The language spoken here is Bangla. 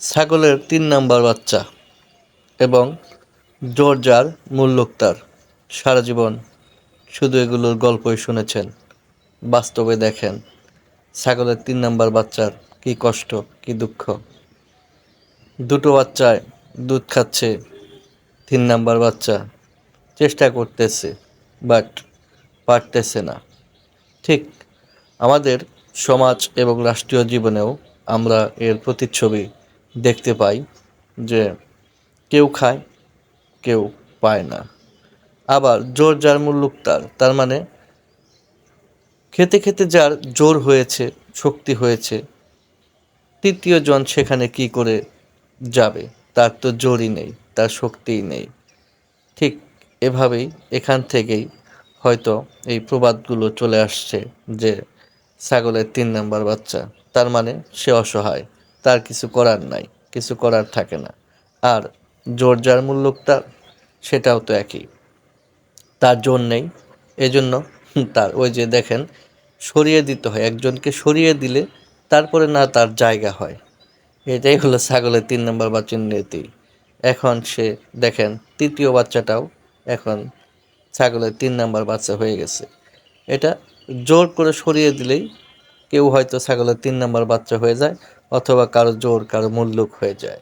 ছাগলের ৩ নাম্বার বাচ্চা এবং জর্জার মুল্লুকতার সারা জীবন শুধু এগুলোর গল্পই শুনেছেন। বাস্তবে দেখেন ছাগলের ৩ নাম্বার বাচ্চার কি কষ্ট, কি দুঃখ। দুটো বাচ্চায় দুধ খাচ্ছে, ৩ নাম্বার বাচ্চা চেষ্টা করতেছে বাট পারতেছে না। ঠিক আমাদের সমাজ এবং রাষ্ট্রীয় জীবনেও আমরা এর প্রতিচ্ছবি দেখতে পাই যে কেউ খায়, কেউ পায় না। আবার জোর যার মুল্লুক তার মানে খেতে খেতে যার জোর হয়েছে, শক্তি হয়েছে, তৃতীয় জন সেখানে কি করে যাবে? তার তো জোরই নেই, তার শক্তিই নেই। ঠিক এভাবেই এখান থেকেই হয়তো এই প্রবাদগুলো চলে আসছে যে ছাগলের ৩ নাম্বার বাচ্চা, তার মানে সে অসহায়, তার কিছু করার নাই, কিছু করার থাকে না। আর জোর যার মুল্লুক সেটাও তো একই, তার জোর নেই, এজন্য তার ওই যে দেখেন সরিয়ে দিতে হয়, একজনকে সরিয়ে দিলে তারপরে না তার জায়গা হয়। এটাই হলো ছাগলের ৩ নাম্বার বাচ্চার নীতি। এখন সে দেখেন তৃতীয় বাচ্চাটাও এখন ছাগলের ৩ নাম্বার বাচ্চা হয়ে গেছে। এটা জোর করে সরিয়ে দিলেই কেউ হয়তো ছাগলের ৩ নাম্বার বাচ্চা হয়ে যায়, অথবা কারো জোর কারো মুল্লুক হয়ে যায়।